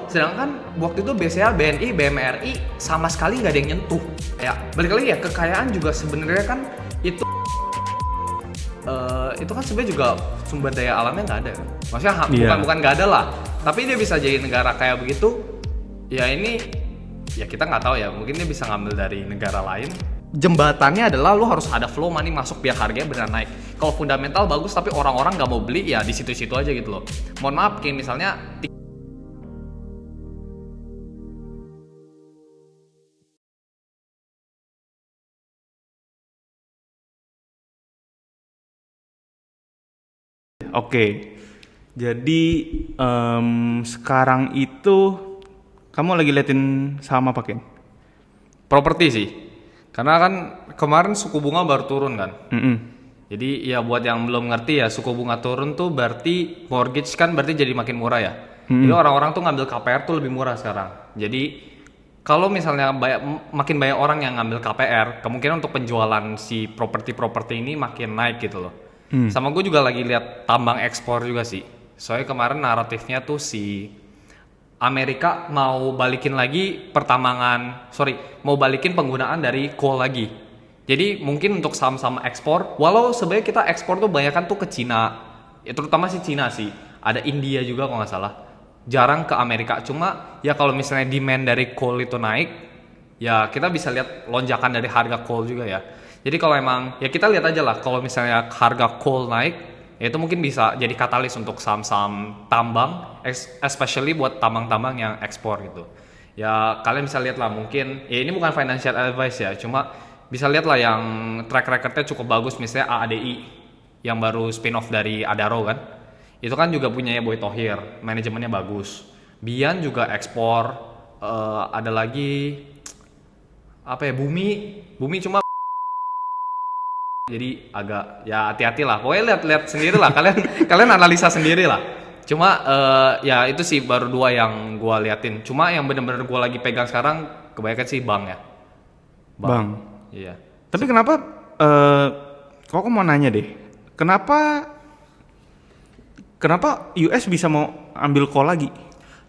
Sedangkan waktu itu BCA, BNI, BMRI sama sekali nggak ada yang nyentuh. Ya balik lagi ya, kekayaan juga sebenarnya kan itu kan sebenarnya juga sumber daya alamnya nggak ada kan. Maksudnya bukan nggak ada lah. Tapi dia bisa jadi negara kayak begitu. Ya ini ya kita nggak tahu ya. Mungkin dia bisa ngambil dari negara lain. Jembatannya adalah lu harus ada flow money masuk biar harganya benar naik. Kalau fundamental bagus tapi orang-orang nggak mau beli ya di situ-situ aja gitu loh. Mohon maaf kayak misalnya Oke, jadi sekarang itu kamu lagi liatin saham apa, Ken? properti sih. Karena kan kemarin suku bunga baru turun kan. Jadi ya buat yang belum ngerti ya, suku bunga turun tuh berarti mortgage kan berarti jadi makin murah ya. Jadi orang-orang tuh ngambil KPR tuh lebih murah sekarang. Jadi kalau misalnya makin banyak orang yang ngambil KPR, kemungkinan untuk penjualan si properti ini makin naik gitu loh. Sama gue juga lagi lihat tambang ekspor juga sih. Soalnya kemarin naratifnya tuh si Amerika mau balikin lagi mau balikin penggunaan dari coal lagi. Jadi mungkin untuk saham-saham ekspor, walau sebenarnya kita ekspor tuh banyak kan tuh ke Cina, ya terutama si Cina sih, ada India juga kalau nggak salah, jarang ke Amerika. Cuma ya kalau misalnya demand dari coal itu naik, ya kita bisa lihat lonjakan dari harga coal juga ya. Jadi kalau emang ya kita lihat aja lah, kalau misalnya harga coal naik, ya itu mungkin bisa jadi katalis untuk saham-saham tambang, especially buat tambang-tambang yang ekspor gitu. Ya kalian bisa lihat lah, mungkin ya ini bukan financial advice ya, cuma bisa lihat lah yang track recordnya cukup bagus, misalnya AADI yang baru spin off dari Adaro kan, itu kan juga punyanya Boy Thohir, manajemennya bagus. Bian juga ekspor, ada lagi apa ya, Bumi cuma jadi agak ya hati-hati lah. Pokoknya lihat sendiri lah, kalian analisa sendiri lah. Cuma ya itu sih baru dua yang gua liatin. Cuma yang bener-bener gua lagi pegang sekarang kebanyakan sih bank ya. Bank. Iya. Tapi kenapa? Kok aku mau nanya deh. Kenapa US bisa mau ambil call lagi?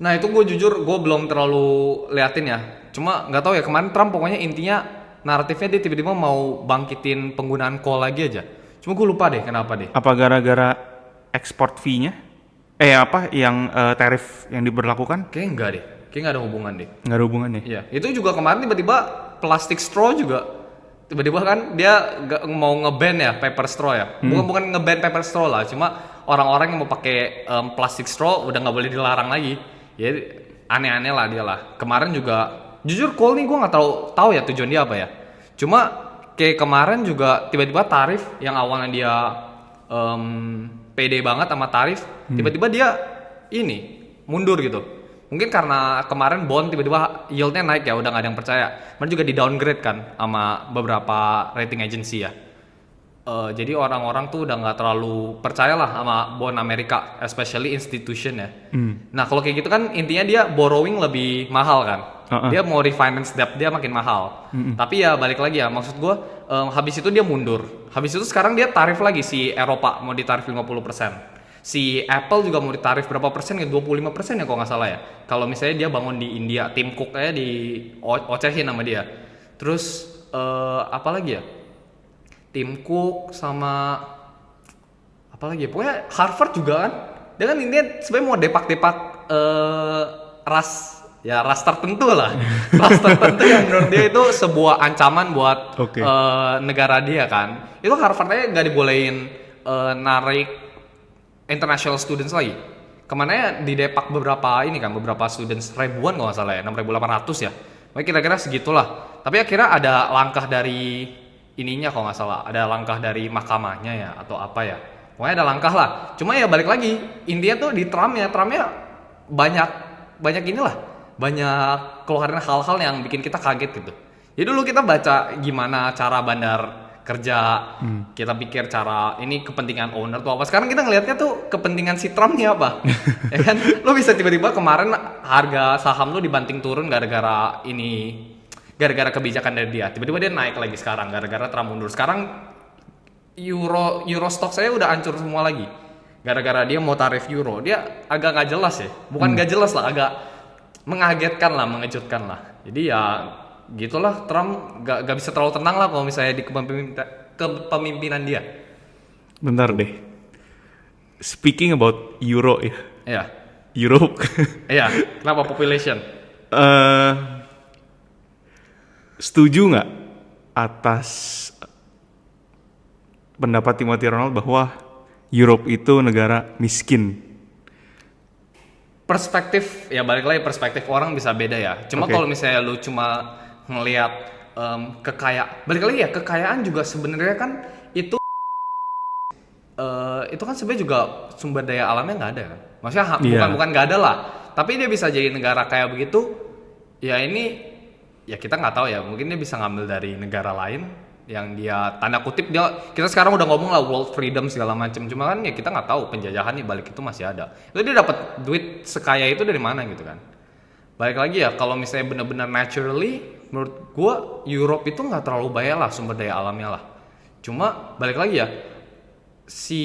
Nah itu gue jujur gue belum terlalu liatin ya. Cuma nggak tahu ya, kemarin Trump pokoknya intinya naratifnya dia tiba-tiba mau bangkitin penggunaan coal lagi aja. Cuma gue lupa deh kenapa deh. Apa gara-gara export fee-nya? Yang tarif yang diberlakukan? Kayaknya enggak deh. Kayaknya nggak ada hubungan deh. Nggak ada hubungannya? Iya. Itu juga kemarin tiba-tiba plastic straw juga. Tiba-tiba kan dia mau nge-ban ya paper straw ya. Bukan nge-ban paper straw lah. Cuma orang-orang yang mau pakai plastic straw udah nggak boleh dilarang lagi. Ya aneh-aneh lah dia lah. Kemarin juga jujur coal nih gue nggak tahu ya tujuan dia apa ya. Cuma kayak kemarin juga tiba-tiba tarif yang awalnya dia pede banget sama tarif, tiba-tiba dia ini mundur gitu. Mungkin karena kemarin bond tiba-tiba yieldnya naik ya, udah nggak ada yang percaya. Kemudian juga di downgrade kan sama beberapa rating agency ya. Jadi orang-orang tuh udah nggak terlalu percaya lah sama bond Amerika, especially institution ya. Nah kalau kayak gitu kan intinya dia borrowing lebih mahal kan. Dia mau refinance debt dia makin mahal. Tapi ya balik lagi ya, maksud gue habis itu dia mundur. Habis itu sekarang dia tarif lagi, si Eropa mau ditarif 50%. Si Apple juga mau ditarif berapa persen ya, 25% ya kalau nggak salah ya. Kalau misalnya dia bangun di India, Tim Cook aja di ocehin sama dia. Terus apa lagi ya? Tim Cook sama apa lagi ya? Pokoknya Harvard juga kan. Dia kan intinya sebenarnya mau depak-depak ras tertentu lah. Ras tertentu yang menurut dia itu sebuah ancaman buat negara dia kan. Itu Harvard aja nggak dibolehin narik international students lagi. Kemana ya di depak beberapa students, ribuan kalau nggak salah ya, 6.800 ya. Mungkin kira-kira segitulah. Tapi akhirnya ada langkah dari ininya kalau nggak salah, ada langkah dari mahkamahnya ya atau apa ya. Pokoknya ada langkah lah. Cuma ya balik lagi, intinya tuh di Trumpnya banyak inilah, banyak keluarin hal-hal yang bikin kita kaget gitu. Jadi dulu kita baca gimana cara bandar kerja, kita pikir cara ini kepentingan owner tuh apa. Sekarang kita ngelihatnya tuh kepentingan si Trump nih apa. Ya kan, lo bisa tiba-tiba kemarin harga saham lo dibanting turun gara-gara kebijakan dari dia. Tiba-tiba dia naik lagi sekarang gara-gara Trump mundur. Sekarang Euro stock saya udah hancur semua lagi. Gara-gara dia mau tarif euro. Dia agak nggak jelas ya. Bukan nggak jelas lah, agak mengagetkan lah, mengejutkan lah. Jadi ya gitulah, Trump gak bisa terlalu tenang lah kalau misalnya di kepemimpinan dia. Bentar deh. Speaking about Euro ya. Iya. Europe. Iya, kenapa population? Setuju nggak atas pendapat Timothy Ronald bahwa Europe itu negara miskin? Perspektif, ya balik lagi, perspektif orang bisa beda ya. Cuma Oke. kalau misalnya lu cuma ngelihat balik lagi ya, kekayaan juga sebenarnya kan itu kan sebenarnya juga sumber daya alamnya nggak ada kan. Maksudnya Iya. bukan nggak ada lah. Tapi dia bisa jadi negara kaya begitu. Ya ini ya kita nggak tahu ya. Mungkin dia bisa ngambil dari negara lain yang dia tanda kutip kita sekarang udah ngomong lah world freedom segala macam. Cuma kan ya kita nggak tahu penjajahan di balik itu masih ada. Itu dia dapat duit sekaya itu dari mana gitu kan. Balik lagi ya, kalau misalnya benar-benar naturally, menurut gua Europe itu nggak terlalu bahaya lah sumber daya alamnya lah. Cuma balik lagi ya, si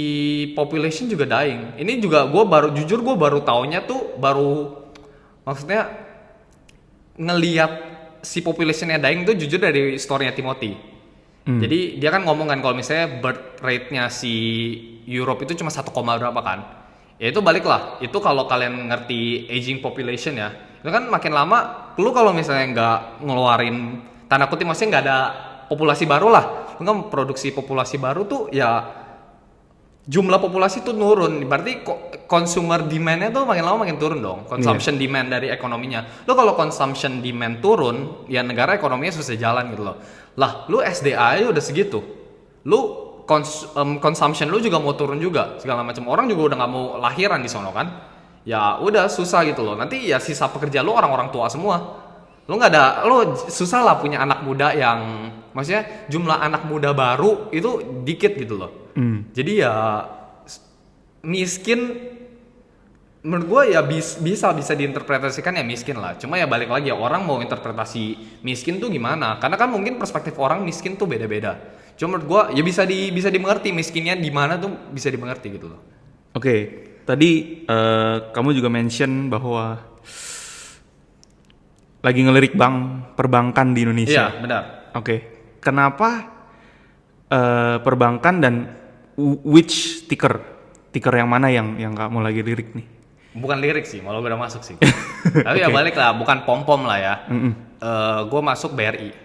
population juga dying. Ini juga gue baru taunya tuh maksudnya ngelihat si populationnya dying tuh jujur dari storynya Timothy. Jadi dia kan ngomong kan kalau misalnya birth rate-nya si Europe itu cuma 1, berapa kan. Ya itu balik lah. Itu kalau kalian ngerti aging population ya. Itu kan makin lama lu kalau misalnya nggak ngeluarin tanda kutip maksudnya nggak ada populasi baru lah. Lu kan produksi populasi baru tuh ya jumlah populasi tuh nurun, berarti consumer demand-nya tuh makin lama makin turun dong. Consumption demand dari ekonominya. Lo kalau consumption demand turun, ya negara ekonominya susah jalan gitu loh. Lah, lu SDA aja udah segitu. Lu consumption lu juga mau turun juga, segala macam. Orang juga udah nggak mau lahiran di sono kan. Ya udah susah gitu loh. Nanti ya sisa pekerja lu orang-orang tua semua. Lu susah lah punya anak muda yang maksudnya jumlah anak muda baru itu dikit gitu loh. Jadi ya miskin menurut gue ya bisa diinterpretasikan ya miskin lah. Cuma ya balik lagi ya orang mau interpretasi miskin tuh gimana? Karena kan mungkin perspektif orang miskin tuh beda-beda. Cuma menurut gue ya bisa dimengerti miskinnya di mana tuh bisa dimengerti gitu loh. Oke, tadi kamu juga mention bahwa lagi ngelirik perbankan di Indonesia. Iya, benar. Oke, kenapa perbankan dan which ticker yang mana yang kamu lagi lirik nih? Bukan lirik sih, malah udah masuk sih. Tapi ya balik lah, bukan pom-pom lah ya. Gue masuk BRI.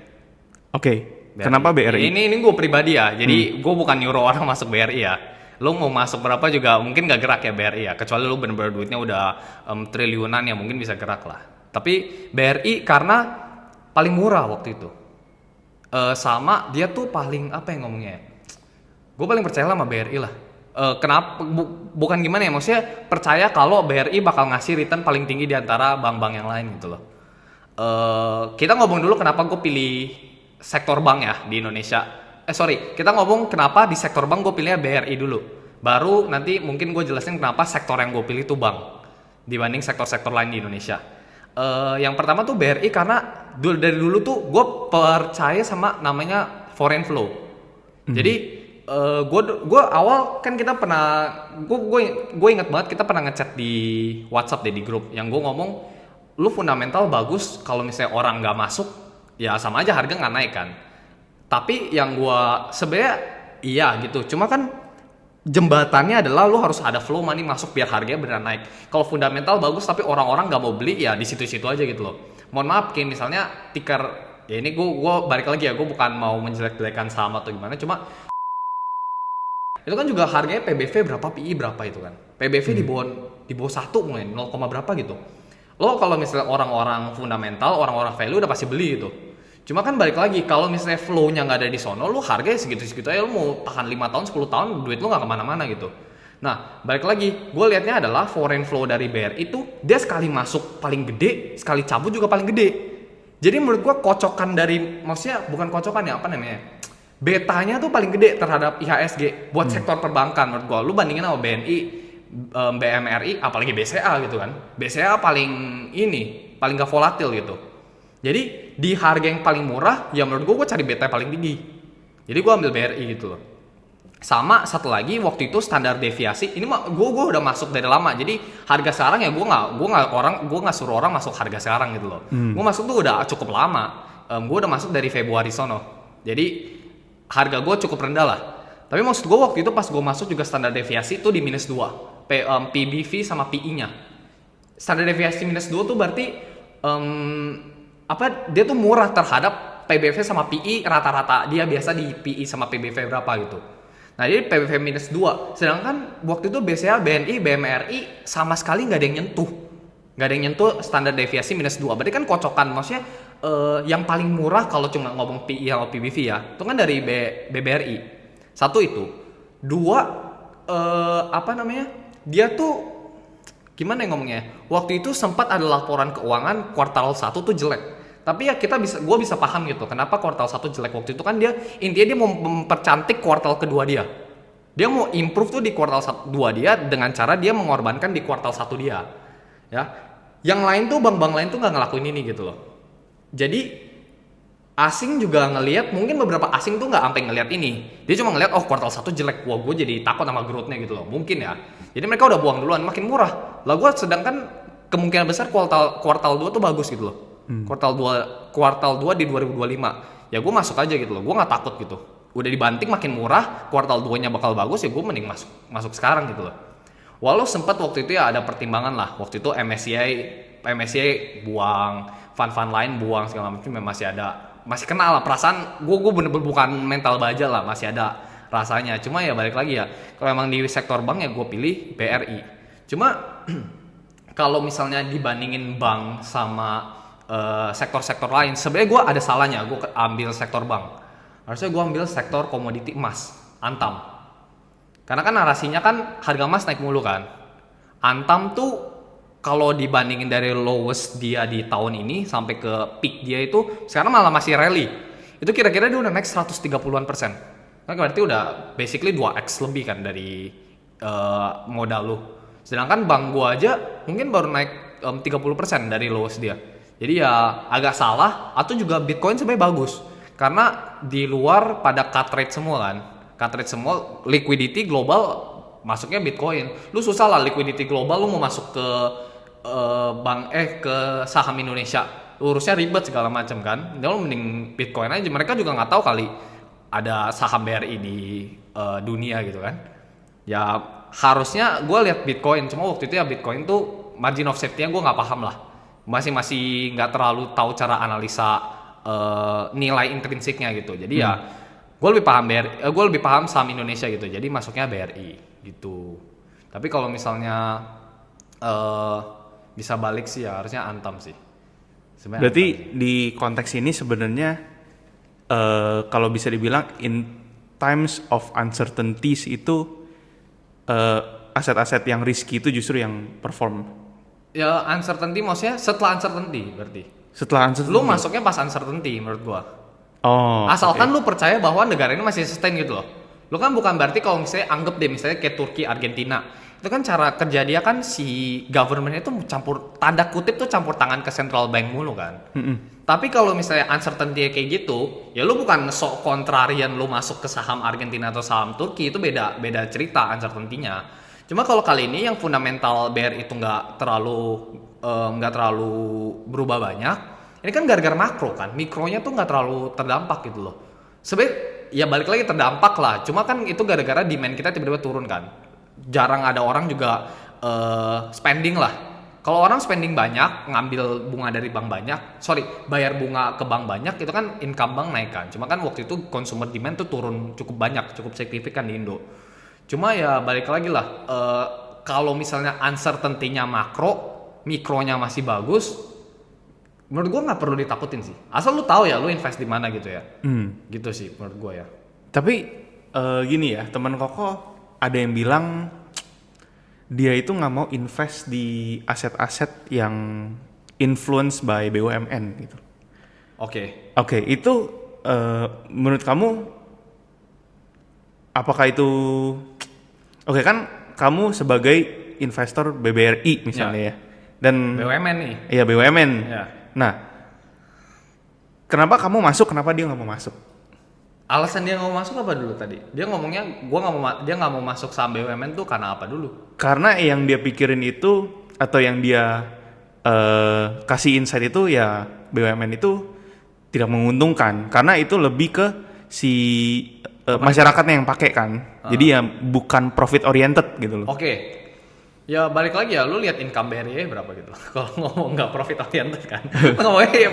Oke, kenapa BRI? Ini gue pribadi ya, jadi gue bukan nyuruh orang masuk BRI ya. Lo mau masuk berapa juga mungkin gak gerak ya BRI ya, kecuali lo bener-bener duitnya udah triliunan ya mungkin bisa gerak lah. Tapi BRI karena paling murah waktu itu. Sama dia tuh paling apa yang ngomongnya? Gue paling percaya sama BRI lah. Kenapa? Bukan gimana ya, maksudnya percaya kalau BRI bakal ngasih return paling tinggi di antara bank-bank yang lain gitu loh. Kita ngomong dulu kenapa gue pilih sektor bank ya di Indonesia. Kita ngomong kenapa di sektor bank gue pilihnya BRI dulu. Baru nanti mungkin gue jelasin kenapa sektor yang gue pilih itu bank dibanding sektor-sektor lain di Indonesia. Yang pertama tuh BRI karena dari dulu tuh gue percaya sama namanya foreign flow. Jadi gue awal kan kita pernah gue inget banget kita pernah ngechat di WhatsApp deh di grup yang gue ngomong lu fundamental bagus kalau misalnya orang nggak masuk ya sama aja harga nggak naik kan. Tapi yang gue sebenarnya iya gitu, cuma kan jembatannya adalah lu harus ada flow money masuk biar harganya beneran naik. Kalau fundamental bagus tapi orang-orang nggak mau beli ya di situ-situ aja gitu loh. Mohon maaf kayak misalnya ticker ya ini gue balik lagi ya, gue bukan mau menjelek-jelekan saham atau gimana, cuma itu kan juga harganya PBV berapa, PI berapa itu kan. PBV di bawah 1 mungkin 0, berapa gitu. Lo kalau misalnya orang-orang fundamental, orang-orang value udah pasti beli gitu. Cuma kan balik lagi kalau misalnya flow-nya nggak ada di sono, lo harganya segitu-segitu aja, lo mau tahan 5 tahun, 10 tahun, duit lo nggak kemana-mana gitu. Nah, balik lagi, gue liatnya adalah foreign flow dari BRI itu dia sekali masuk paling gede, sekali cabut juga paling gede. Jadi menurut gue kocokan dari, maksudnya bukan kocokan ya, apa namanya? Betanya tuh paling gede terhadap IHSG buat sektor perbankan menurut gua. Lu bandingin sama BNI, BMRI, apalagi BCA gitu kan. BCA paling gak volatil gitu. Jadi di harga yang paling murah, ya menurut gua cari beta paling tinggi. Jadi gua ambil BRI gitu loh. Sama satu lagi waktu itu standar deviasi ini mah gue udah masuk dari lama, jadi harga sekarang ya gue nggak suruh orang masuk harga sekarang gitu loh. Gue masuk tuh udah cukup lama. Gue udah masuk dari Februari sono, jadi harga gue cukup rendah lah. Tapi maksud gue waktu itu pas gue masuk juga standar deviasi tuh di -2 PBV sama PI nya. Standar deviasi -2 tuh berarti dia tuh murah terhadap PBV sama PI, rata-rata dia biasa di PI sama PBV berapa gitu. Nah jadi PBV -2, sedangkan waktu itu BCA, BNI, BMRI sama sekali nggak ada yang nyentuh standar deviasi -2. Berarti kan kocokan, maksudnya yang paling murah kalau cuma ngomong PI atau PBV ya, itu kan dari BBRI. Satu itu, dua dia tuh gimana ya ngomongnya? Waktu itu sempat ada laporan keuangan kuartal 1 tuh jelek. Tapi ya gue bisa paham gitu kenapa kuartal 1 jelek. Waktu itu kan intinya dia mau mempercantik kuartal kedua dia. Dia mau improve tuh di kuartal 2 dia dengan cara dia mengorbankan di kuartal 1 dia. Ya. Yang lain tuh bank-bank lain tuh nggak ngelakuin ini gitu loh. Jadi asing juga ngelihat, mungkin beberapa asing tuh nggak sampai ngelihat ini. Dia cuma ngelihat kuartal 1 jelek. Wah, gue jadi takut sama growth-nya gitu loh. Mungkin ya. Jadi mereka udah buang duluan, makin murah. Lah gue sedangkan kemungkinan besar kuartal 2 tuh bagus gitu loh. Kuartal 2 di 2025. Ya gue masuk aja gitu loh. Gue nggak takut gitu. Udah dibanting makin murah, kuartal 2-nya bakal bagus, ya gue mending masuk sekarang gitu loh. Walau sempat waktu itu ya ada pertimbangan lah. Waktu itu MSCI buang, fund lain buang segala macam, masih kenal lah perasaan gue bener-bener bukan mental baja lah, masih ada rasanya. Cuma ya balik lagi ya, kalau emang di sektor bank ya gue pilih BRI. Cuma kalau misalnya dibandingin bank sama sektor-sektor lain, sebenarnya gue ada salahnya gue ambil sektor bank. Harusnya gue ambil sektor komoditi emas, Antam. Karena kan narasinya kan harga emas naik mulu kan. Antam tuh kalau dibandingin dari lowest dia di tahun ini sampai ke peak dia itu sekarang malah masih rally. Itu kira-kira dia udah naik 130%. Nah, berarti udah basically 2x lebih kan dari modal lu. Sedangkan bank gua aja mungkin baru naik 30% dari lowest dia. Jadi ya agak salah, atau juga Bitcoin sebenarnya bagus. Karena di luar pada cut rate semua kan. Cut rate semua, liquidity global masuknya Bitcoin. Lu susah lah liquidity global lu mau masuk ke ke saham Indonesia, urusnya ribet segala macam kan. Dia lu mending Bitcoin aja. Mereka juga nggak tahu kali ada saham BRI di dunia gitu kan. Ya harusnya gue lihat Bitcoin, cuma waktu itu ya Bitcoin tuh margin of safety-nya gue nggak paham lah. Masih nggak terlalu tahu cara analisa nilai intrinsiknya gitu. Jadi ya gue lebih paham saham Indonesia gitu. Jadi masuknya BRI gitu. Tapi kalau misalnya bisa balik sih ya harusnya Antam sih. Sebenarnya Berarti Antam. di konteks ini sebenarnya kalau bisa dibilang in times of uncertainties itu aset-aset yang risky itu justru yang perform. Ya uncertainty maksudnya setelah uncertainty berarti. Setelah uncertainty. Lu masuknya pas uncertainty menurut gua. Oh. Asalkan lu percaya bahwa negara ini masih sustain gitu loh. Lu kan bukan berarti kalau misalnya anggap deh misalnya kayak Turki, Argentina. Itu kan cara kerja dia kan si government itu tanda kutip tuh campur tangan ke central bank mulu kan. Tapi kalau misalnya uncertainty kayak gitu, ya lu bukan sok kontrarian lu masuk ke saham Argentina atau saham Turki, itu beda cerita uncertainty-nya. Cuma kalau kali ini yang fundamental BRI itu nggak terlalu berubah banyak. Ini kan gara-gara makro kan, mikronya tuh nggak terlalu terdampak gitu loh. Sebenarnya ya balik lagi terdampak lah. Cuma kan itu gara-gara demand kita tiba-tiba turun kan. Jarang ada orang juga spending lah. Kalau orang spending banyak, ngambil bunga dari bank banyak, bayar bunga ke bank banyak, itu kan income bank naik kan. Cuma kan waktu itu consumer demand tuh turun cukup banyak, cukup signifikan di Indo. Cuma ya balik lagi lah, kalau misalnya uncertainty-nya makro, mikronya masih bagus, menurut gue nggak perlu ditakutin sih. Asal lu tahu ya, lu invest di mana gitu ya. Gitu sih menurut gue ya. Tapi gini ya, teman Koko ada yang bilang dia itu nggak mau invest di aset-aset yang influenced by BUMN gitu. Oke, Itu menurut kamu apakah itu oke kan kamu sebagai investor BBRI misalnya ya. Dan BUMN nih. Iya BUMN. Ya. Nah, kenapa kamu masuk? Kenapa dia nggak mau masuk? alasan dia nggak mau masuk apa dulu tadi? Dia ngomongnya dia nggak mau masuk saham BUMN tuh karena apa dulu? Karena yang dia pikirin itu atau yang dia kasih insight itu ya BUMN itu tidak menguntungkan karena itu lebih ke si masyarakatnya yang pakai kan. Jadi ya bukan profit oriented gitu loh. Oke. Ya balik lagi ya, lu lihat income BRI berapa gitu. Kalau ngomong nggak profit oriented kan, ngomongnya ya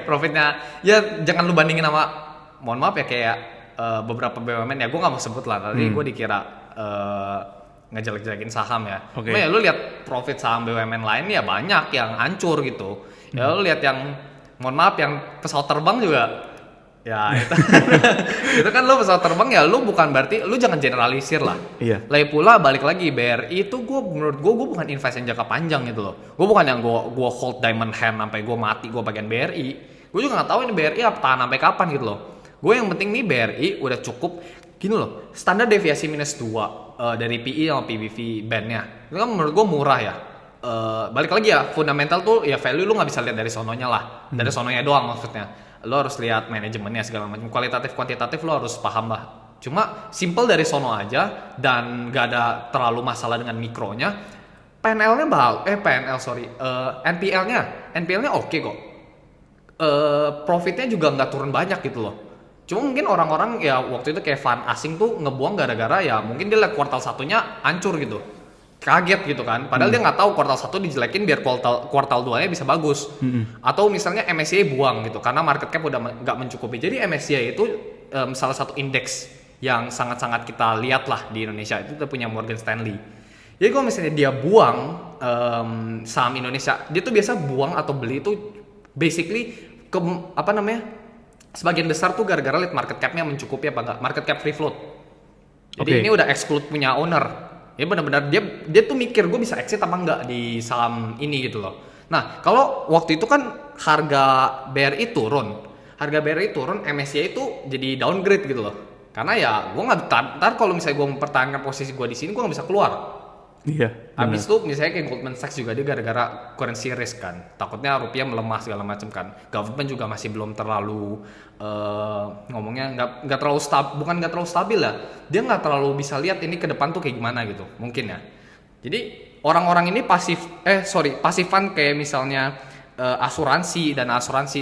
profitnya. Ya jangan lu bandingin sama, mohon maaf ya kayak beberapa BUMN ya, gue nggak mau sebut lah. Tadi gue dikira ngejelek-jelekin saham ya. Ya lu lihat profit saham BUMN lain ya banyak yang hancur gitu. Ya lu lihat yang, mohon maaf, yang pesawat terbang juga. Ya itu itu kan lu pesawat terbang ya, lu bukan berarti lu jangan generalisir lah. Iya. Lagi pula balik lagi BRI itu menurut gue bukan invest yang jangka panjang gitu loh. Gue bukan yang gue hold diamond hand sampai gue mati gue bagian BRI. Gue juga nggak tahu ini BRI apa tahan sampai kapan gitu loh. Gue yang penting nih BRI udah cukup gini loh. Standar deviasi -2 dari PE sama PBV bandnya itu kan menurut gue murah ya. Balik lagi ya, fundamental tuh ya value lu nggak bisa lihat dari sononya lah, dari sononya doang maksudnya. Lo harus lihat manajemennya segala macam, kualitatif kuantitatif lo harus paham lah. Cuma simple dari sono aja dan gak ada terlalu masalah dengan mikronya. PNL-nya NPL-nya oke kok. Profitnya juga nggak turun banyak gitu loh. Cuma mungkin orang-orang ya waktu itu kayak fund asing tuh ngebuang gara-gara ya mungkin dia lihat kuartal satunya hancur gitu. Kaget gitu kan, padahal dia nggak tahu kuartal 1 dijelekin biar kuartal 2-nya bisa bagus. Atau misalnya MSCI buang gitu karena market cap udah nggak mencukupi. Jadi MSCI itu salah satu indeks yang sangat-sangat kita lihat lah di Indonesia, itu kita punya Morgan Stanley. Jadi kalau misalnya dia buang saham Indonesia, dia tuh biasa buang atau beli itu basically ke sebagian besar tuh gara-gara lihat market cap-nya mencukupi apa enggak, market cap free float. Jadi ini udah exclude punya owner. Ya benar-benar dia tuh mikir gue bisa exit apa enggak di saham ini gitu loh. Nah kalau waktu itu kan harga BRI turun, MSCI itu jadi downgrade gitu loh. Karena ya gue nggak, ntar kalau misalnya gue mempertahankan posisi gue di sini gue nggak bisa keluar. Iya. Habis itu misalnya kayak Goldman Sachs juga dia gara-gara currency risk kan, takutnya rupiah melemah segala macam kan. Government juga masih belum terlalu ngomongnya nggak terlalu stabil ya. Dia nggak terlalu bisa lihat ini ke depan tuh kayak gimana gitu mungkin ya. Jadi orang-orang ini pasifan kayak misalnya asuransi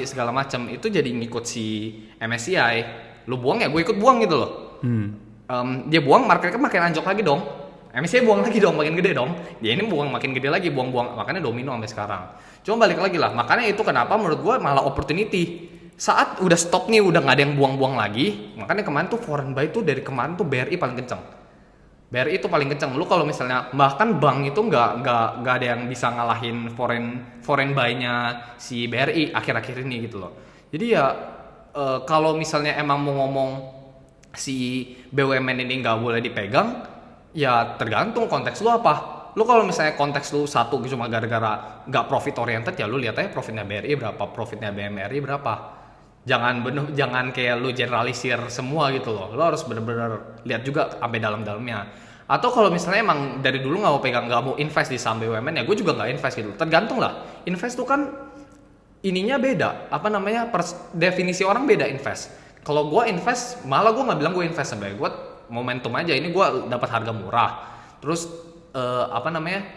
segala macam itu jadi ngikut si MSCI. Lu buang ya gue ikut buang gitu loh. Dia buang marketnya makin anjlok lagi dong. MSCI buang lagi dong, makin gede dong. Dia ini buang makin gede lagi, buang-buang, makanya domino sampai sekarang. Cuma balik lagi lah, makanya itu kenapa menurut gue malah opportunity. Saat udah stop nih, udah nggak ada yang buang-buang lagi, makanya kemarin tuh foreign buy tuh dari kemarin tuh BRI paling kenceng. BRI itu paling kenceng. Lu kalau misalnya bahkan bank itu nggak ada yang bisa ngalahin foreign buy-nya si BRI akhir-akhir ini gitu loh. Jadi ya kalau misalnya emang mau ngomong si BUMN ini nggak boleh dipegang, ya tergantung konteks lu apa. Lu kalau misalnya konteks lu satu cuma gara-gara nggak profit oriented, ya lu lihat aja profitnya BRI berapa, profitnya BMRI berapa. Jangan kayak lu generalisir semua gitu loh. Lu harus bener-bener lihat juga sampai dalam-dalamnya. Atau kalau misalnya emang dari dulu nggak mau invest di saham BUMN, ya gue juga nggak invest gitu. Tergantung lah. Invest tuh kan ininya beda. Definisi orang beda invest. Kalau gue invest, malah gue nggak bilang gue invest sebagai gue momentum aja, ini gue dapat harga murah. Terus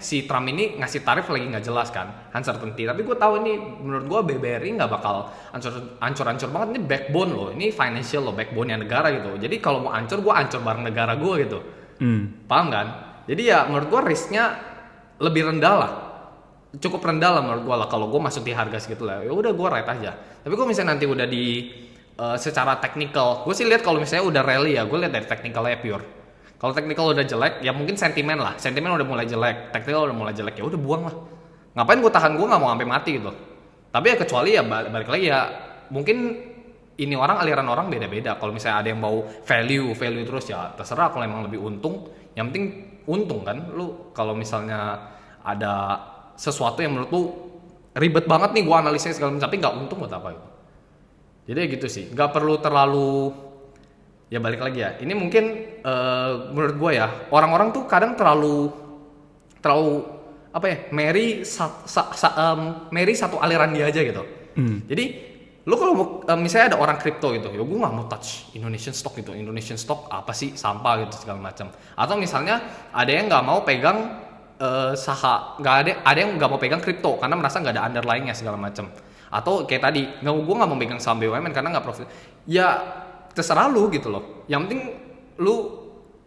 si Trump ini ngasih tarif lagi nggak jelas kan, uncertainty. Tapi gue tahu ini menurut gue BBRI nggak bakal ancur banget. Ini backbone loh, ini financial loh, backbone-nya negara gitu. Jadi kalau mau ancur, gue ancur bareng negara gue gitu. Paham kan? Jadi ya menurut gue risknya lebih rendah lah, cukup rendah lah menurut gue lah. Kalau gue masuk di harga segitu lah, ya udah gue ride aja. Tapi gue misalnya nanti udah di secara teknikal, gue sih lihat kalau misalnya udah rally ya, gue lihat dari teknikalnya pure. Kalau teknikal udah jelek, ya mungkin sentimen udah mulai jelek, teknikal udah mulai jelek, ya udah buang lah. Ngapain gue tahan, gue nggak mau sampai mati gitu. Tapi ya kecuali ya balik lagi ya, mungkin ini aliran orang beda-beda. Kalau misalnya ada yang mau value terus ya terserah. Kalau emang lebih untung, yang penting untung kan. Lu kalau misalnya ada sesuatu yang menurut lu ribet banget nih gue analisnya segala macam, tapi nggak untung buat apa gitu. Jadi gitu sih, nggak perlu terlalu, ya balik lagi ya. Ini mungkin menurut gue ya, orang-orang tuh kadang terlalu marry satu aliran dia aja gitu. Jadi lu kalau misalnya ada orang kripto gitu, ya gue nggak mau touch Indonesian stock gitu. Indonesian stock apa sih, sampah gitu segala macam. Atau misalnya ada yang nggak mau pegang saham, ada yang nggak mau pegang kripto karena merasa nggak ada underlyingnya segala macam. Atau kayak tadi, gue nggak mau pegang saham BUMN karena nggak profit. Ya terserah lu gitu loh. Yang penting lu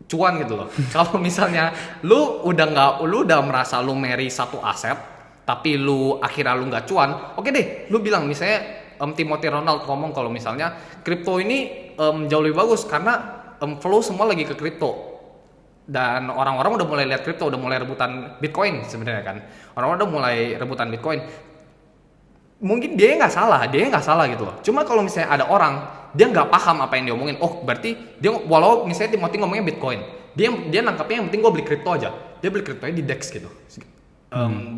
cuan gitu loh. Kalau misalnya lu udah merasa lu marry satu aset, tapi lu akhirnya lu nggak cuan, oke deh, lu bilang misalnya Timothy Ronald ngomong kalau misalnya kripto ini jauh lebih bagus karena flow semua lagi ke kripto. Dan orang-orang udah mulai lihat kripto, udah mulai rebutan Bitcoin sebenarnya kan. Orang-orang udah mulai rebutan Bitcoin. Mungkin dia nggak salah gitu loh. Cuma kalau misalnya ada orang dia nggak paham apa yang dia omongin, oh berarti dia, walau misalnya Timothy ngomongnya Bitcoin, dia nangkapnya yang penting gue beli kripto aja. Dia beli kriptonya di DEX gitu,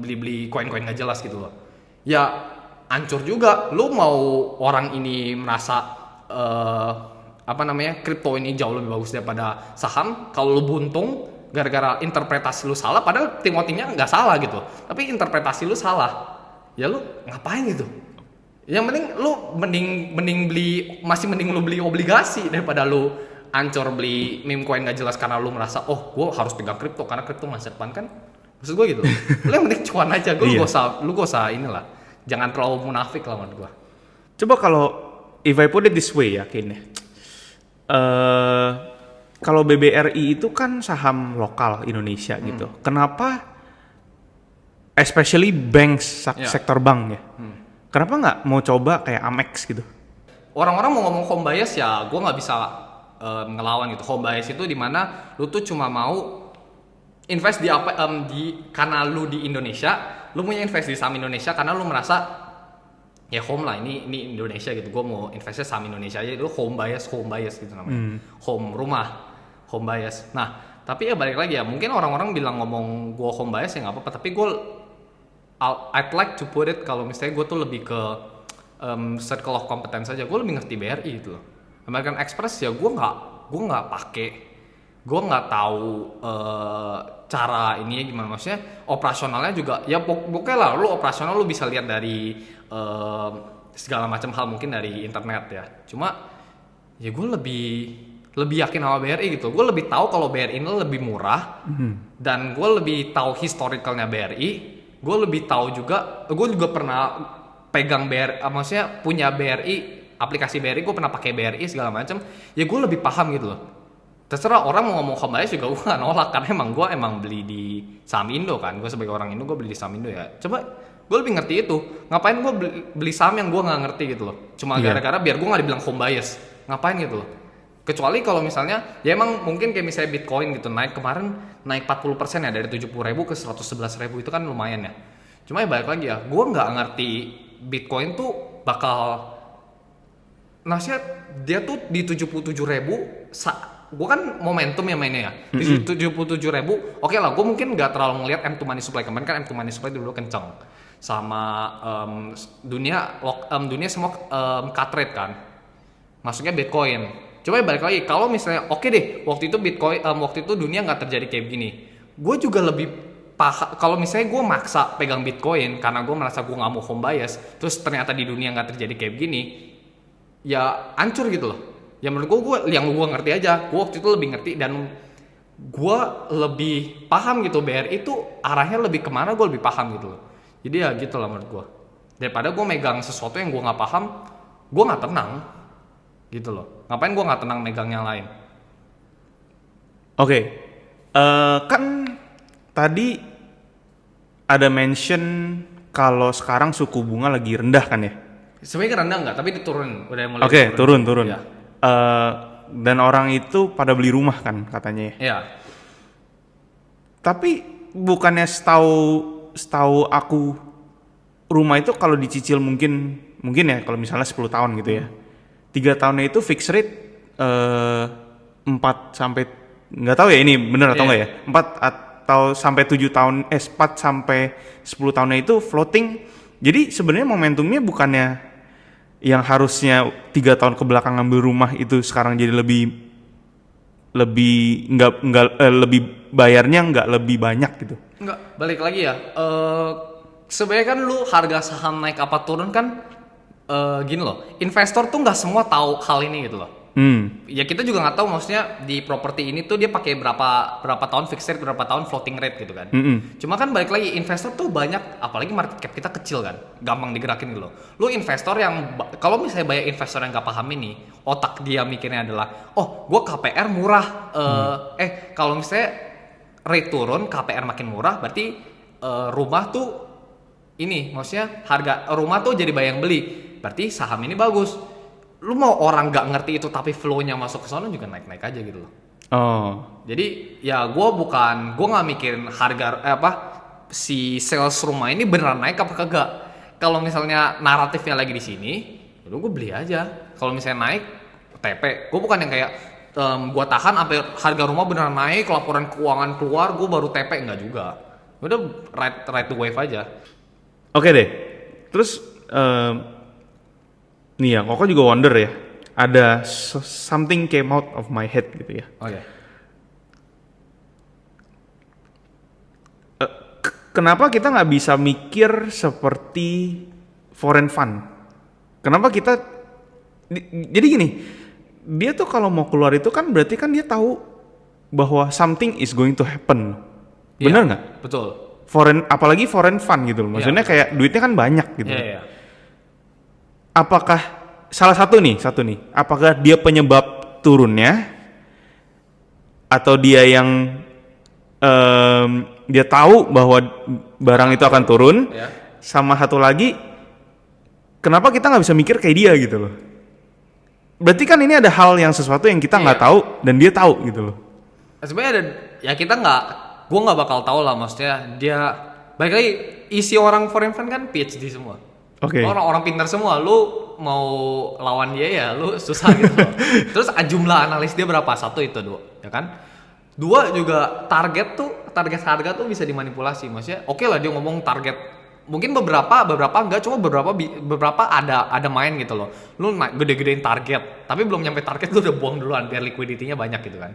beli koin-koin nggak jelas gitu loh. Ya hancur juga. Lu mau orang ini merasa kripto ini jauh lebih bagus daripada saham, kalau lu buntung gara-gara interpretasi lu salah, padahal Timothy-nya nggak salah gitu, tapi interpretasi lu salah, ya lu ngapain gitu. Yang penting lu mending lu beli obligasi daripada lu ancur beli meme coin nggak jelas karena lu merasa oh gue harus pegang kripto karena kripto masa depan kan. Maksud gue gitu. Lu yang penting cuan aja. Lu gak usah inilah. Jangan terlalu munafik lah menurut gue. Coba kalau if I put it this way ya kayaknya. Kalau BBRI itu kan saham lokal Indonesia gitu. Kenapa especially banks, sektor bank ya? Kenapa nggak mau coba kayak Amex gitu? Orang-orang mau ngomong home bias ya, gue nggak bisa ngelawan gitu. Home bias itu dimana lu tuh cuma mau invest di karena lu di Indonesia, lu punya invest di saham Indonesia karena lu merasa ya home lah, ini Indonesia gitu. Gue mau investnya saham Indonesia aja, lu home bias gitu namanya. Home bias. Nah, tapi ya balik lagi ya, mungkin orang-orang bilang ngomong gue home bias ya nggak apa-apa, tapi I'd like to put it kalau misalnya gue tuh lebih ke circle of competence aja. Gue lebih ngerti BRI gitu loh. American Express ya gue nggak pakai, gue nggak tahu cara ininya gimana, maksudnya operasionalnya juga ya pokoknya lah, lu operasional lu bisa lihat dari segala macam hal mungkin dari internet ya. Cuma ya gue lebih yakin sama BRI gitu. Gue lebih tahu kalau BRI ini lebih murah dan gue lebih tahu historicalnya BRI. Gue lebih tahu juga, gue juga pernah pegang BRI, maksudnya punya BRI, aplikasi BRI, gue pernah pakai BRI segala macam. Ya gue lebih paham gitu loh. Terserah orang mau ngomong home bias juga gue gak nolak, karena gue emang beli di saham Indo kan. Gue sebagai orang Indo gue beli di saham Indo ya. Coba gue lebih ngerti itu. Ngapain gue beli saham yang gue nggak ngerti gitu loh. Cuma gara-gara biar gue nggak dibilang home bias. Ngapain gitu loh. Kecuali kalau misalnya ya emang mungkin kayak misalnya Bitcoin gitu kemarin naik 40% ya, dari 70.000 ke 111.000, itu kan lumayan ya. Cuma ya balik lagi ya, gue nggak ngerti Bitcoin tuh bakal nasihat dia tuh di 77.000. Gue kan momentum ya mainnya ya. Di 77.000, oke lah, gue mungkin nggak terlalu ngelihat M2 money supply. Kemarin kan M2 money supply dulu kenceng sama dunia semua cut rate kan, masuknya Bitcoin. Coba balik lagi, kalau misalnya oke deh, waktu itu Bitcoin, waktu itu dunia nggak terjadi kayak begini, gue juga lebih kalau misalnya gue maksa pegang Bitcoin karena gue merasa gue nggak mau home bias, terus ternyata di dunia nggak terjadi kayak begini, ya hancur gitu loh. Ya menurut gue yang gue ngerti aja, gue waktu itu lebih ngerti dan gue lebih paham gitu BRI itu arahnya lebih kemana, gue lebih paham gitu loh. Jadi ya gitu lah menurut gue. Daripada gue megang sesuatu yang gue nggak paham, gue nggak tenang gitu loh. Ngapain gue nggak tenang megang yang lain? Oke. Kan tadi ada mention kalau sekarang suku bunga lagi rendah kan ya? Sebenarnya rendah nggak, tapi diturunin, udah mulai. Oke, turun. Ya. Dan orang itu pada beli rumah kan katanya ya? Iya. Tapi bukannya setahu aku rumah itu kalau dicicil mungkin ya kalau misalnya 10 tahun gitu ya. 3 tahunnya itu fixed rate 4 sampai, nggak tahu ya ini bener atau enggak ya, 4 atau sampai 7 tahun 4 sampai 10 tahunnya itu floating. Jadi sebenarnya momentumnya bukannya yang harusnya 3 tahun ke belakang ngambil rumah itu sekarang jadi lebih bayarnya nggak lebih banyak gitu. Enggak, balik lagi ya. Sebenarnya kan lu harga saham naik apa turun kan Gini loh, investor tuh nggak semua tahu hal ini gitu loh. Ya kita juga nggak tahu, maksudnya di properti ini tuh dia pakai berapa tahun fixed rate, berapa tahun floating rate gitu kan. Cuma kan balik lagi, investor tuh banyak, apalagi market cap kita kecil kan, gampang digerakin gitu loh. Lu investor yang kalau misalnya banyak investor yang nggak paham ini, otak dia mikirnya adalah, oh gue KPR murah, kalau misalnya rate turun, KPR makin murah, berarti rumah tuh ini, maksudnya harga rumah tuh jadi bayang beli, berarti saham ini bagus. Lu mau orang nggak ngerti itu tapi flow-nya masuk ke sana juga naik-naik aja gitu loh. Jadi ya gue nggak mikirin harga si sales rumah ini beneran naik apa kagak. Kalau misalnya naratifnya lagi di sini, ya gue beli aja. Kalau misalnya naik, TP. Gue bukan yang kayak gue tahan sampai harga rumah beneran naik, laporan keuangan keluar, gue baru TP, enggak juga. Udah ride the wave aja. Oke deh. Terus nih ya, Koko juga wonder ya. Ada something came out of my head gitu ya. Oke. Kenapa kita nggak bisa mikir seperti foreign fund? Kenapa kita jadi gini, dia tuh kalau mau keluar itu kan berarti kan dia tahu bahwa something is going to happen. Bener nggak? Betul. Apalagi foreign fund gitu loh. Maksudnya kayak duitnya kan banyak gitu. Iya. Apakah salah satu nih, apakah dia penyebab turunnya atau dia yang dia tahu bahwa barang itu akan turun, sama satu lagi, kenapa kita nggak bisa mikir kayak dia gitu loh? Berarti kan ini ada hal yang sesuatu yang kita nggak tahu dan dia tahu gitu loh. Sebenarnya ada, ya gue nggak bakal tahu lah, maksudnya dia, baik lagi isi orang foreign fund kan PhD semua. Oke. Orang pintar semua, lu mau lawan dia ya lu susah gitu loh. Terus jumlah analis dia berapa? 1 itu 2, ya kan? 2 juga target harga tuh bisa dimanipulasi. Maksudnya oke lah dia ngomong target, mungkin beberapa enggak, cuma beberapa ada main gitu loh. Lu gede-gedein target, tapi belum nyampe target lu udah buang duluan biar liquidity-nya banyak gitu kan.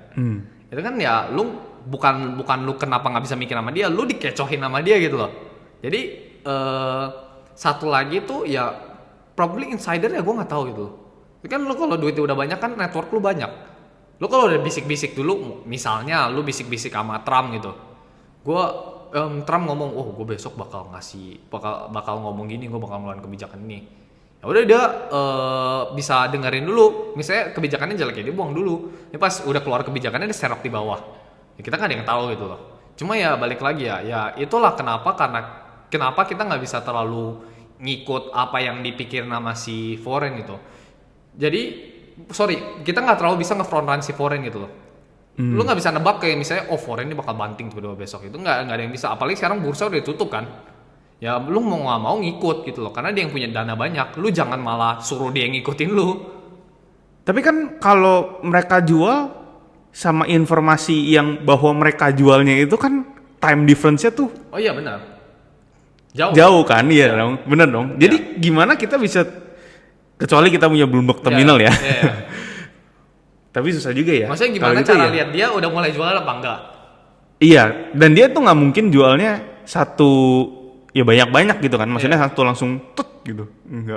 Itu kan ya lu bukan lu kenapa nggak bisa mikir sama dia, lu dikecohin sama dia gitu loh. Jadi satu lagi tuh ya probably insider ya gue nggak tahu gitu. Itu kan lu kalau duitnya udah banyak kan network lu banyak. Lu kalau udah bisik-bisik dulu, misalnya lu bisik-bisik sama Trump gitu. Trump ngomong, oh gue besok bakal ngomong gini, gue bakal ngeluarin kebijakan ini. Ya udah dia bisa dengerin dulu. Misalnya kebijakannya jelek ya dia buang dulu. Ini pas udah keluar kebijakannya dia serok di bawah. Ya kita kan ada yang tahu gitu loh. Cuma ya balik lagi ya itulah kenapa kita nggak bisa terlalu ngikut apa yang dipikirin sama si foreign gitu. Jadi kita nggak terlalu bisa nge-front run si foreign gitu loh. Lu nggak bisa nebak kayak misalnya foreign ini bakal banting tiba-tiba besok, itu nggak ada yang bisa. Apalagi sekarang bursa udah ditutup kan. Ya lu mau nggak mau ngikut gitu loh, karena dia yang punya dana banyak. Lu jangan malah suruh dia ngikutin lu. Tapi kan kalau mereka jual sama informasi yang bahwa mereka jualnya itu kan time difference-nya tuh. Oh iya benar. Jauh kan, iya dong, bener dong. Jadi gimana kita bisa, kecuali kita punya Bloomberg Terminal ya. Tapi susah juga ya. Maksudnya gimana gitu cara lihat dia udah mulai jual apa enggak? Iya, dan dia tuh nggak mungkin jualnya satu ya banyak gitu kan. Maksudnya satu langsung gitu.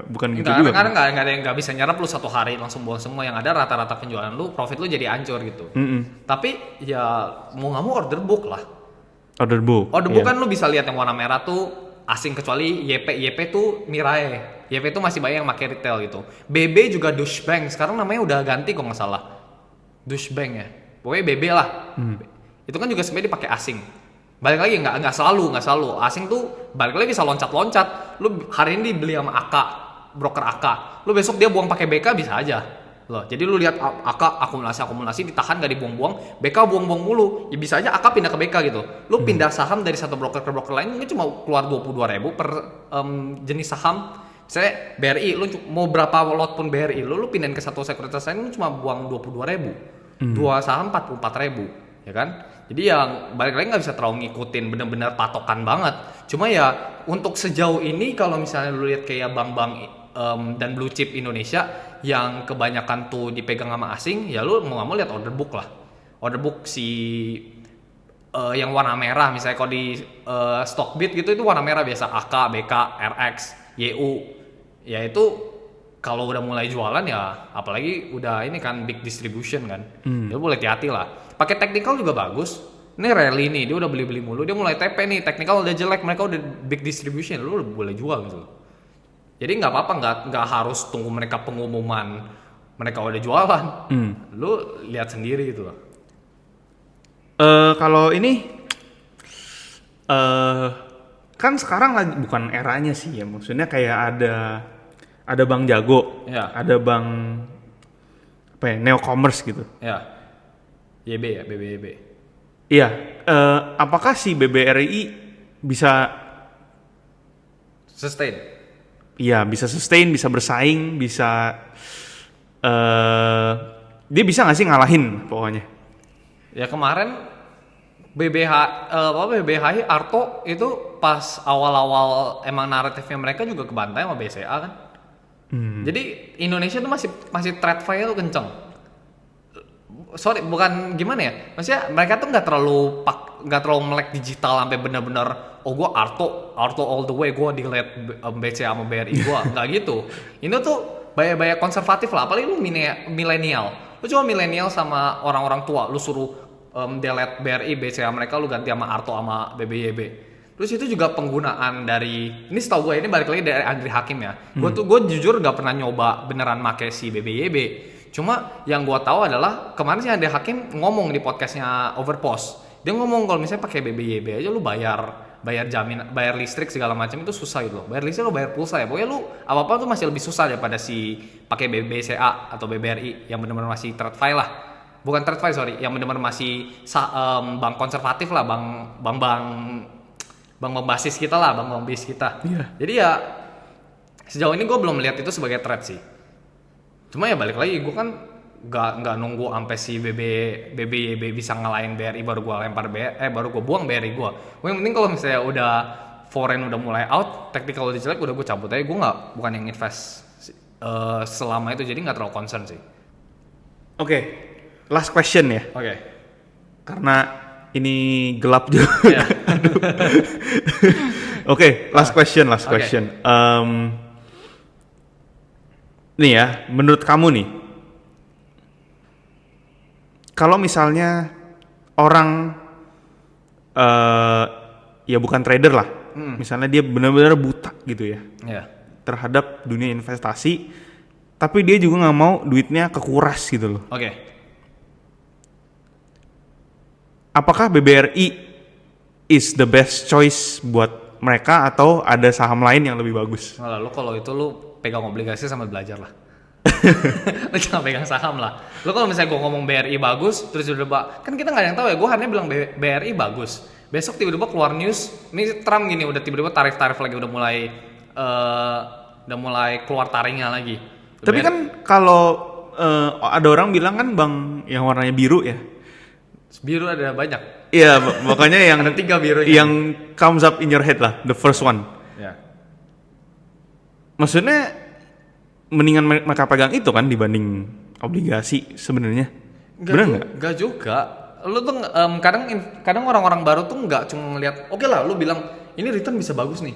Bukan gitu juga. Karena nggak ada yang nggak bisa nyerap lu satu hari langsung buang semua. Yang ada rata-rata penjualan lu, profit lu jadi hancur gitu. Tapi ya mau nggak mau order book lah. Order book kan lu bisa lihat yang warna merah tuh asing, kecuali YP tuh Mirai. YP tuh masih banyak yang pakai retail gitu. BB juga Deutsche Bank, sekarang namanya udah ganti kok nggak salah. Deutsche Bank ya. Pokoknya BB lah. Itu kan juga sebenarnya dipakai asing. Balik lagi nggak selalu. Asing tuh balik lagi bisa loncat-loncat. Lu hari ini dibeli sama AK, broker AK. Lu besok dia buang pakai BK bisa aja. Loh, jadi lu lihat AK akumulasi ditahan gak dibuang-buang, BK buang-buang mulu. Ya bisa aja AK pindah ke BK gitu. Lu pindah saham dari satu broker ke broker lain mungkin cuma keluar 22.000 per jenis saham. Misalnya BRI, lu mau berapa lot pun BRI, lu pindahin ke satu sekuritas lain lu cuma buang 22.000. Dua saham 44.000, ya kan? Jadi yang balik lagi nggak bisa terlalu ngikutin bener-bener patokan banget. Cuma ya untuk sejauh ini kalau misalnya lu lihat kayak bank-bank dan blue chip Indonesia yang kebanyakan tuh dipegang sama asing, ya lu mau nggak mau lihat order book lah. Order book si yang warna merah, misalnya kalau di Stockbit gitu itu warna merah biasa, AK, BK, RX, YU. Ya itu kalau udah mulai jualan ya, apalagi udah ini kan big distribution kan, dia boleh hati-hati lah. Pakai technical juga bagus. Ini rally nih, dia udah beli mulu, dia mulai TP nih, technical udah jelek, mereka udah big distribution, lu udah boleh jual gitu loh. Jadi nggak apa-apa, nggak harus tunggu mereka pengumuman mereka udah jualan. Lu lihat sendiri gitu loh. Kalau ini kan sekarang lagi bukan eranya sih ya, maksudnya kayak ada bank jago, Ya. ada bank apa ya, neo-commerce gitu. Ya, YB ya, BBYB. Iya, apakah si BBRI bisa, Sustain. iya bisa sustain, bisa bersaing, bisa dia bisa nggak sih ngalahin pokoknya? Ya kemarin BBHI Arto itu pas awal-awal emang naratifnya mereka juga kebantai sama BCA kan. Jadi Indonesia tuh masih trade file tuh kenceng. Sorry, bukan gimana ya? Maksudnya mereka tuh nggak terlalu melek digital sampai bener-bener gue Arto all the way, gue delete BCA sama BRI gue nggak gitu. Ini tuh banyak konservatif lah, apalagi lu milenial. Lu cuma milenial sama orang-orang tua, lu suruh delete BRI, BCA mereka lu ganti sama Arto sama BBYB. Terus itu juga penggunaan dari, ini setahu gue ini balik lagi dari Andri Hakim ya. Gue jujur gak pernah nyoba beneran make si BBYB. Cuma yang gue tahu adalah kemarin si Andri Hakim ngomong di podcastnya Overpost. Dia ngomong kalau misalnya pakai BBYB aja lu bayar listrik segala macam itu susah gitu loh. Bayar listrik lo bayar pulsa ya. Pokoknya lu apa-apa tuh masih lebih susah daripada si pakai BCA atau BBRI yang benar-benar masih trade file lah. Bukan trade file sorry, yang benar-benar masih bank konservatif lah, bank basis kita lah, bank base kita. Iya. Jadi ya sejauh ini gue belum melihat itu sebagai threat sih. Cuma ya balik lagi, gue kan nggak nunggu sampai si BBYB bisa ngalahin BRI baru gue lempar baru gue buang BRI gue. Gue yang penting kalau misalnya udah foreign udah mulai out, technical udah jelek, udah gue cabut aja. Gue bukan yang invest selama itu, jadi nggak terlalu concern sih. Oke, last question ya. Oke. Karena ini gelap juga. Yeah. Oke, last question. Nih ya, menurut kamu nih, kalau misalnya orang ya bukan trader lah, misalnya dia benar-benar buta gitu ya, terhadap dunia investasi, tapi dia juga nggak mau duitnya kekuras gitu loh. Oke. Apakah BBRI is the best choice buat mereka atau ada saham lain yang lebih bagus? Nah, lu kalau itu lu pegang obligasi sambil belajar lah. Lu jangan pegang saham lah. Lu kalau misalnya gue ngomong BRI bagus, terus tiba-tiba kan kita nggak ada yang tahu ya. Gue hanya bilang BRI bagus. Besok tiba-tiba keluar news, ini Trump gini udah tiba-tiba tarif lagi udah mulai keluar taringnya lagi. Tapi kan kalau ada orang bilang kan bank yang warnanya biru ya. Biru ada banyak. Iya, makanya yang ada 3 birunya. Yang comes up in your head lah, the first one. Ya. Maksudnya mendingan mereka pegang itu kan dibanding obligasi sebenarnya. Benar nggak? Nggak juga. Lu tuh kadang orang-orang baru tuh nggak cuma ngeliat, oke lah, lu bilang ini return bisa bagus nih.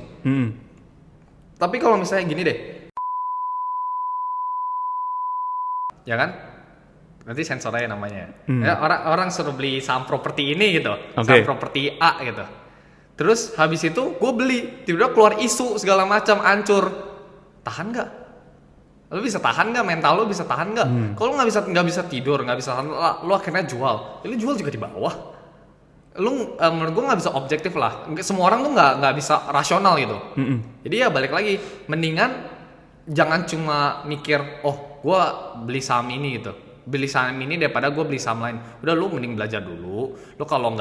Tapi kalau misalnya gini deh, ya kan? Nanti sensor aja namanya. Ya, orang suruh beli saham properti ini gitu, saham properti A gitu. Terus habis itu gue beli, tiba-tiba keluar isu segala macam, hancur. Tahan nggak? Lu bisa tahan nggak? Mental lu bisa tahan nggak? Kalau nggak bisa tidur, nggak bisa tahan, lu akhirnya jual. Lu jual juga di bawah. Lu menurut gue nggak bisa objektif lah. Semua orang tuh nggak bisa rasional gitu. Jadi ya balik lagi, mendingan jangan cuma mikir, oh gue beli saham ini gitu. Beli saham ini daripada gue beli saham lain. Udah lu mending belajar dulu. Lu kalau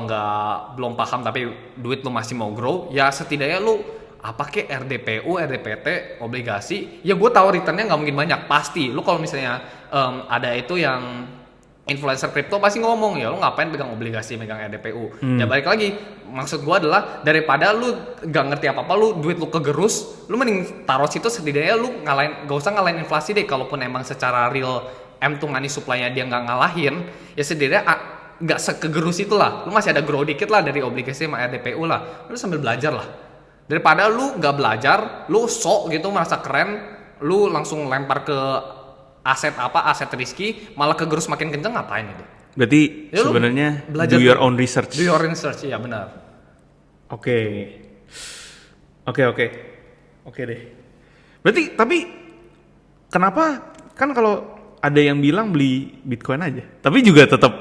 nggak belum paham tapi duit lu masih mau grow, ya setidaknya lu apa kek RDPU, RDPT, obligasi. Ya gue tahu returnnya nggak mungkin banyak, pasti. Lu kalau misalnya ada itu yang influencer crypto pasti ngomong, ya lu ngapain pegang obligasi, pegang RDPU. Ya balik lagi, maksud gue adalah daripada lu gak ngerti apa-apa, lu duit lu kegerus, lu mending taruh situ setidaknya lu gak usah ngalahin inflasi deh. Kalaupun emang secara real M tuh money supply-nya dia gak ngalahin, ya setidaknya gak sekegerus itu lah. Lu masih ada grow dikit lah dari obligasi sama RDPU lah. Lu sambil belajar lah. Daripada lu gak belajar, lu sok gitu merasa keren, lu langsung lempar ke aset risky, malah kegerus makin kenceng, ngapain itu? Berarti Ya, lu sebenarnya belajar do your dulu. own research. Do your own research, iya benar. Oke. Oke deh. Berarti tapi kenapa kan kalau ada yang bilang beli Bitcoin aja, tapi juga tetap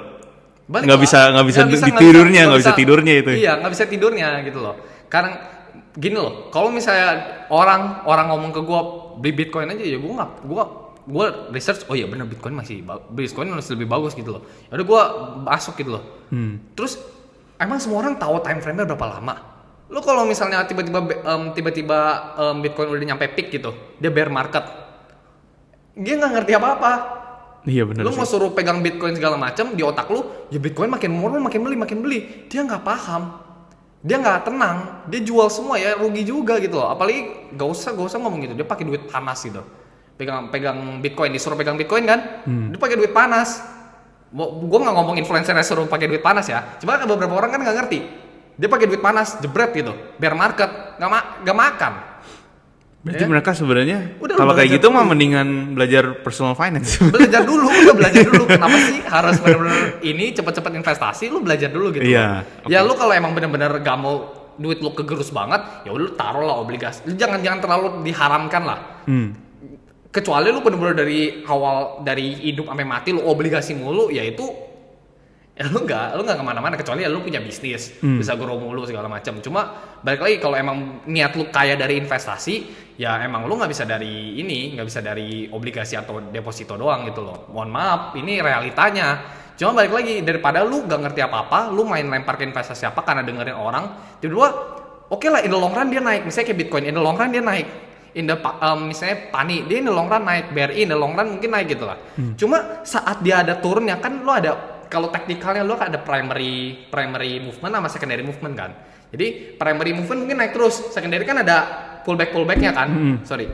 nggak bisa tidurnya itu. Iya, nggak bisa tidurnya gitu loh. Karena gini loh, kalau misalnya orang ngomong ke gua beli Bitcoin aja, ya gua research, oh iya benar Bitcoin masih lebih bagus gitu loh. Udah gua masuk gitu loh. Terus emang semua orang tahu time frame-nya berapa lama? Lo kalau misalnya tiba-tiba Bitcoin udah nyampe peak gitu, dia bear market, dia nggak ngerti apa-apa. Iya benar. Lu mau suruh pegang Bitcoin segala macam, di otak lu ya Bitcoin makin murah, makin beli. Dia nggak paham, dia nggak tenang, dia jual semua ya rugi juga gitu loh. Apalagi gak usah ngomong gitu, dia pakai duit panas gitu. Pegang Bitcoin, disuruh pegang Bitcoin kan, dia pakai duit panas. Gue nggak ngomong influencernya suruh pakai duit panas ya, cuma beberapa orang kan nggak ngerti. Dia pakai duit panas, jebret gitu, bear market, nggak makan. Berarti mereka sebenarnya Udah, kalau kayak belajar gitu dulu. mah mendingan belajar personal finance. Belajar dulu. Kenapa sih harus bener-bener ini cepet-cepet investasi? Lu belajar dulu gitu. Iya, Ya lu kalau emang bener-bener gak mau duit lu kegerus banget, ya udah lu taruh lah obligasi. Lu jangan terlalu diharamkan lah. Kecuali lu bener-bener dari hidup sampai mati lu obligasi mulu, ya itu ya lu nggak kemana-mana, kecuali ya lu punya bisnis bisa grow mulu segala macam. Cuma balik lagi, kalau emang niat lu kaya dari investasi, ya emang lu nggak bisa dari obligasi atau deposito doang gitu loh. Mohon maaf, ini realitanya. Cuma balik lagi, daripada lu gak ngerti apa-apa, lu main lempar ke investasi apa karena dengerin orang, tiba-tiba oke lah, in the long run dia naik, misalnya kayak Bitcoin, in the long run dia naik. Misalnya PANI, dia in the long run naik, BRI in the long run mungkin naik gitu lah. Cuma saat dia ada turunnya kan, lu ada, kalau teknikalnya lu ada primary movement sama secondary movement kan. Jadi primary movement mungkin naik terus, secondary kan ada pullbacknya kan. Sorry.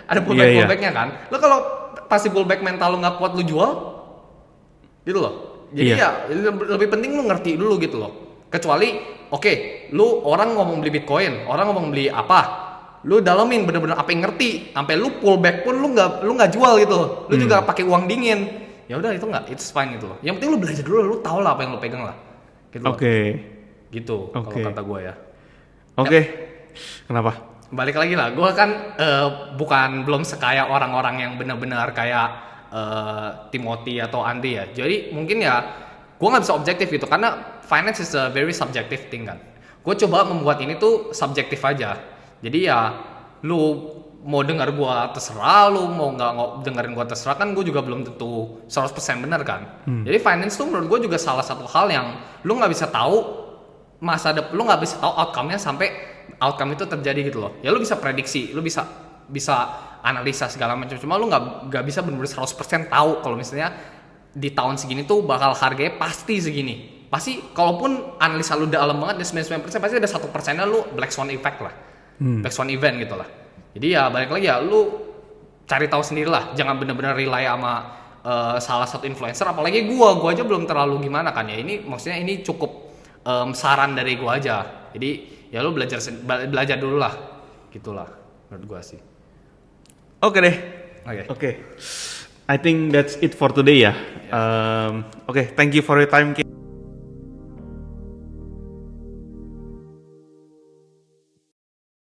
Ada pullbacknya kan. Lu kalau pasti pullback mental lu nggak kuat, lu jual gitu loh. Jadi ya lebih penting lu ngerti dulu gitu loh. Kecuali oke, lu orang ngomong beli Bitcoin, orang ngomong beli apa, lu dalamin bener-bener apa yang ngerti, sampai lu pullback pun lu nggak jual gitu. Lu juga pakai uang dingin. Ya udah, itu nggak, it's fine gitu loh. Yang penting lu belajar dulu, lu tau lah apa yang lu pegang lah. Gitu. Gitu kalau kata gue ya. Kenapa? Balik lagi lah, gue kan belum sekaya orang-orang yang benar-benar kayak Timothy atau Andy ya. Jadi mungkin ya gue nggak bisa objektif gitu, karena finance is a very subjective thing kan. Gue coba membuat ini tuh subjektif aja. Jadi ya lu mau dengar gua terserah, lu mau nggak dengerin gua terserah, kan gua juga belum tentu 100% benar kan. Jadi finance tuh menurut gua juga salah satu hal yang lu nggak bisa tahu lu nggak bisa tahu outcome-nya sampai outcome itu terjadi gitu loh. Ya lu bisa prediksi, lu bisa analisa segala macam, cuma lu nggak bisa benar-benar 100% tahu kalau misalnya di tahun segini tuh bakal harganya pasti segini. Pasti kalaupun analisa lu dalam banget, dan 99% pasti ada 1%-nya lu black swan effect lah. Black swan event gitu lah. Jadi ya balik lagi ya, lu cari tahu sendiri lah, jangan bener-bener rely sama salah satu influencer. Apalagi gua aja belum terlalu gimana kan ya. Ini maksudnya ini cukup saran dari gua aja. Jadi ya lu belajar dulu lah, gitulah menurut gua sih. Oke deh. Oke. I think that's it for today ya. Oke, thank you for your time.